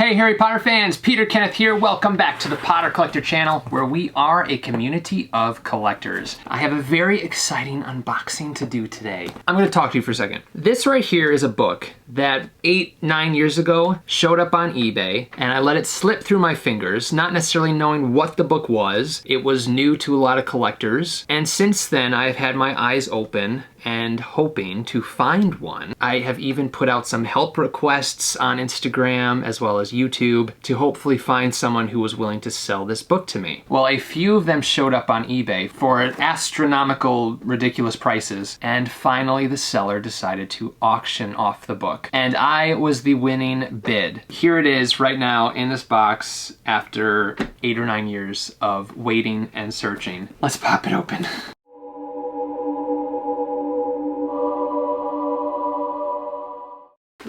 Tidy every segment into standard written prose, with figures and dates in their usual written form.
Hey Harry Potter fans, Peter Kenneth here. Welcome back to the Potter Collector channel, where we are a community of collectors. I have a very exciting unboxing to do today. I'm gonna talk to you for a second. This right here is a book that 8-9 years ago showed up on eBay, and I let it slip through my fingers, not necessarily knowing what the book was. It was new to a lot of collectors, and since then I've had my eyes open and hoping to find one. I have even put out some help requests on Instagram as well as YouTube to hopefully find someone who was willing to sell this book to me. Well, a few of them showed up on eBay for astronomical, ridiculous prices, and finally the seller decided to auction off the book. And I was the winning bid. Here it is right now in this box after 8 or 9 years of waiting and searching. Let's pop it open.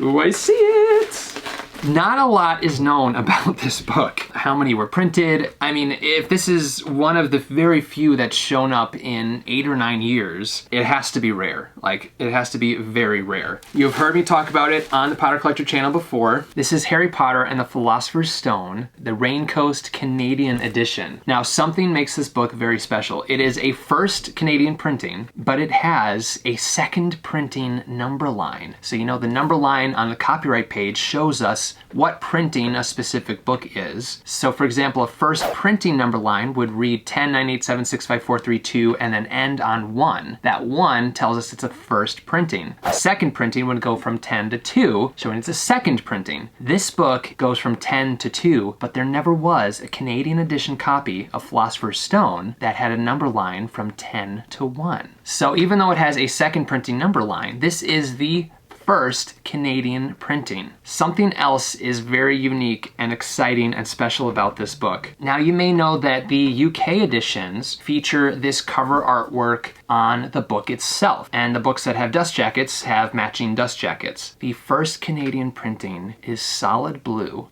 Ooh, I see it! Not a lot is known about this book. How many were printed? I mean, if this is one of the very few that's shown up in 8 or 9 years, it has to be rare. Like, it has to be very rare. You've heard me talk about it on the Potter Collector channel before. This is Harry Potter and the Philosopher's Stone, the Raincoast Canadian edition. Now, something makes this book very special. It is a first Canadian printing, but it has a second printing number line. So you know the number line on the copyright page shows us what printing a specific book is. So for example, a first printing number line would read 10, 9, 8, 7, 6, 5, 4, 3, 2, and then end on 1. That 1 tells us it's a first printing. A second printing would go from 10 to 2, showing it's a second printing. This book goes from 10 to 2, but there never was a Canadian edition copy of Philosopher's Stone that had a number line from 10 to 1. So even though it has a second printing number line, this is the first Canadian printing. Something else is very unique and exciting and special about this book. Now you may know that the UK editions feature this cover artwork on the book itself, and the books that have dust jackets have matching dust jackets. The first Canadian printing is solid blue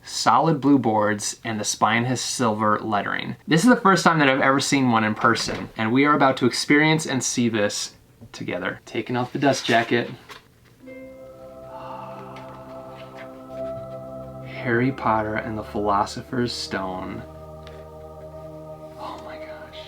boards, and the spine has silver lettering. This is the first time that I've ever seen one in person, and we are about to experience and see this together. Taking off the dust jacket. Harry Potter and the Philosopher's Stone. Oh my gosh.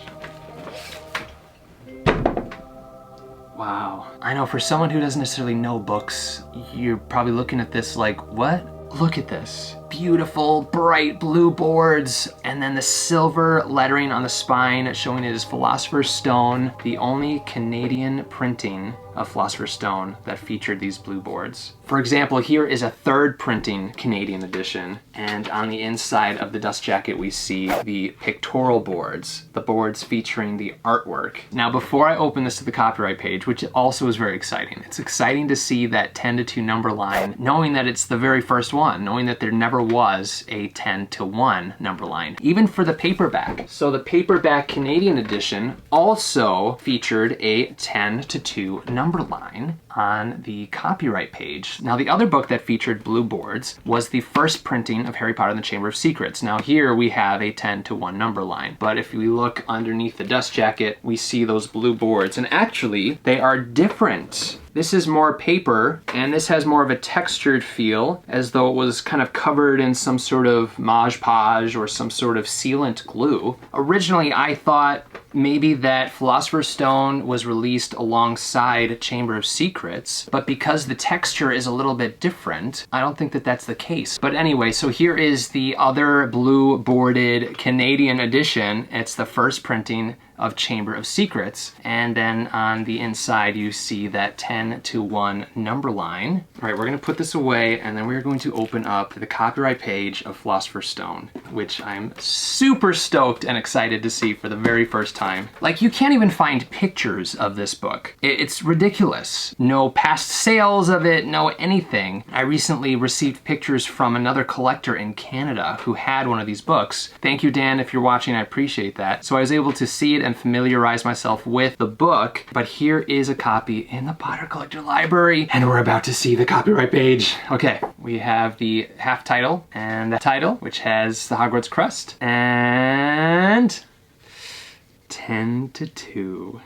Wow. I know for someone who doesn't necessarily know books, you're probably looking at this like, what? Look at this. Beautiful, bright blue boards, and then the silver lettering on the spine showing it is Philosopher's Stone, the only Canadian printing of Philosopher's Stone that featured these blue boards. For example, here is a third printing Canadian edition, and on the inside of the dust jacket we see the pictorial boards, the boards featuring the artwork. Now before I open this to the copyright page, which also is very exciting, it's exciting to see that 10 to 2 number line, knowing that it's the very first one, knowing that there never was a 10 to 1 number line, even for the paperback. So the paperback Canadian edition also featured a 10 to 2 number line on the copyright page. Now the other book that featured blue boards was the first printing of Harry Potter and the Chamber of Secrets. Now here we have a 10 to 1 number line, but if we look underneath the dust jacket, we see those blue boards, and actually they are different. This is more paper, and this has more of a textured feel, as though it was kind of covered in some sort of Mod Podge or some sort of sealant glue. Originally, I thought maybe that Philosopher's Stone was released alongside Chamber of Secrets, but because the texture is a little bit different, I don't think that that's the case. But anyway, so here is the other blue boarded Canadian edition. It's the first printing of Chamber of Secrets, and then on the inside you see that 10 to 1 number line. All right, we're gonna put this away, and then we're going to open up the copyright page of Philosopher's Stone, which I'm super stoked and excited to see for the very first time. Like, you can't even find pictures of this book. It's ridiculous. No past sales of it, no anything. I recently received pictures from another collector in Canada who had one of these books. Thank you, Dan, if you're watching, I appreciate that. So I was able to see it and familiarize myself with the book, but here is a copy in the Potter Collector Library, and we're about to see the copyright page. Okay, we have the half title and the title, which has the Hogwarts crest, and 10 to 2.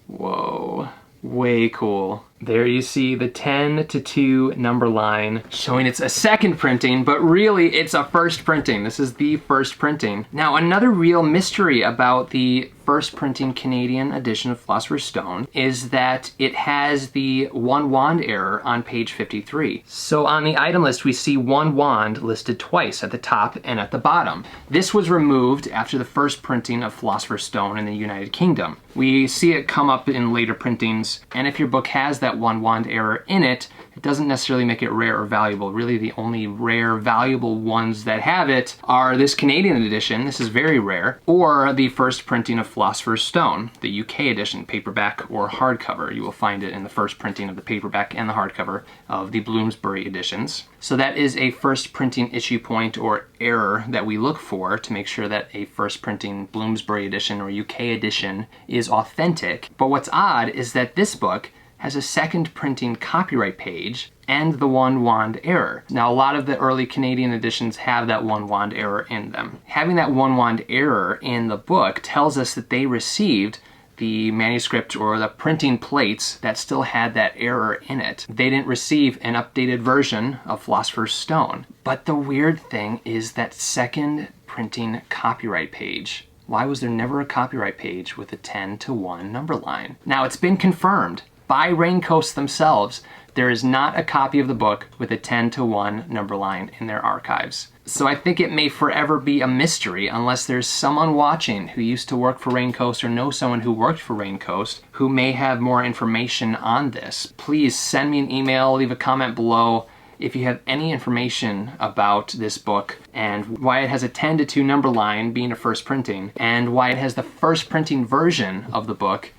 Whoa, way cool. There you see the 10-2 number line showing it's a second printing, but really it's a first printing. This is the first printing. Now, another real mystery about the first printing Canadian edition of Philosopher's Stone is that it has the one wand error on page 53. So on the item list, we see one wand listed twice at the top and at the bottom. This was removed after the first printing of Philosopher's Stone in the United Kingdom. We see it come up in later printings, and if your book has that one wand error in it, it doesn't necessarily make it rare or valuable. Really, the only rare, valuable ones that have it are this Canadian edition, this is very rare, or the first printing of Philosopher's Stone, the UK edition, paperback or hardcover. You will find it in the first printing of the paperback and the hardcover of the Bloomsbury editions. So that is a first printing issue point or error that we look for to make sure that a first printing Bloomsbury edition or UK edition is authentic. But what's odd is that this book has a second printing copyright page and the one wand error. Now, a lot of the early Canadian editions have that one wand error in them. Having that one wand error in the book tells us that they received the manuscript or the printing plates that still had that error in it. They didn't receive an updated version of Philosopher's Stone. But the weird thing is that second printing copyright page. Why was there never a copyright page with a 10-1 number line? Now, it's been confirmed by Raincoast themselves. There is not a copy of the book with a 10-1 number line in their archives. So I think it may forever be a mystery unless there's someone watching who used to work for Raincoast or know someone who worked for Raincoast who may have more information on this. Please send me an email, leave a comment below if you have any information about this book and why it has a 10-2 number line being a first printing and why it has the first printing version of the book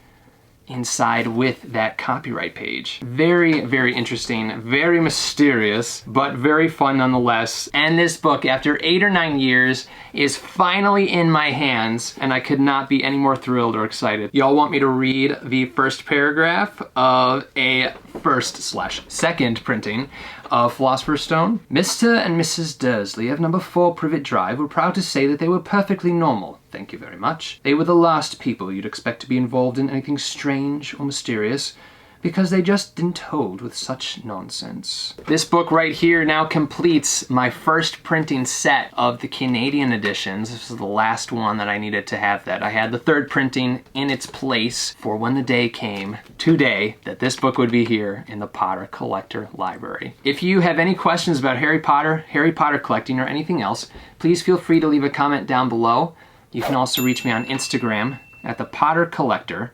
inside with that copyright page. Very, very interesting, very mysterious, but very fun nonetheless. And this book, after 8 or 9 years, is finally in my hands, and I could not be any more thrilled or excited. Y'all want me to read the first paragraph of a first/second printing of Philosopher's Stone? Mr. and Mrs. Dursley of number 4 Privet Drive were proud to say that they were perfectly normal. Thank you very much. They were the last people you'd expect to be involved in anything strange or mysterious, because they just didn't hold with such nonsense. This book right here now completes my first printing set of the Canadian editions. This is the last one that I needed to have that. I had the third printing in its place for when the day came, today, that this book would be here in the Potter Collector Library. If you have any questions about Harry Potter collecting, or anything else, please feel free to leave a comment down below. You can also reach me on Instagram at the Potter Collector,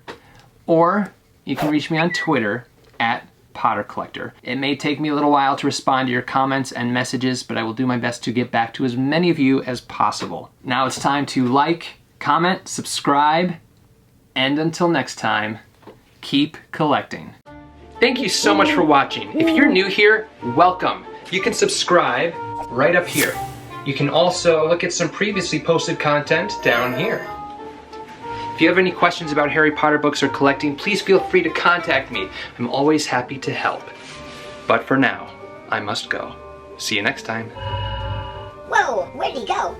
or you can reach me on Twitter at Potter Collector. It may take me a little while to respond to your comments and messages, but I will do my best to get back to as many of you as possible. Now it's time to like, comment, subscribe, and until next time, keep collecting. Thank you so much for watching. If you're new here, welcome. You can subscribe right up here. You can also look at some previously posted content down here. If you have any questions about Harry Potter books or collecting, please feel free to contact me. I'm always happy to help. But for now, I must go. See you next time. Whoa, where'd he go?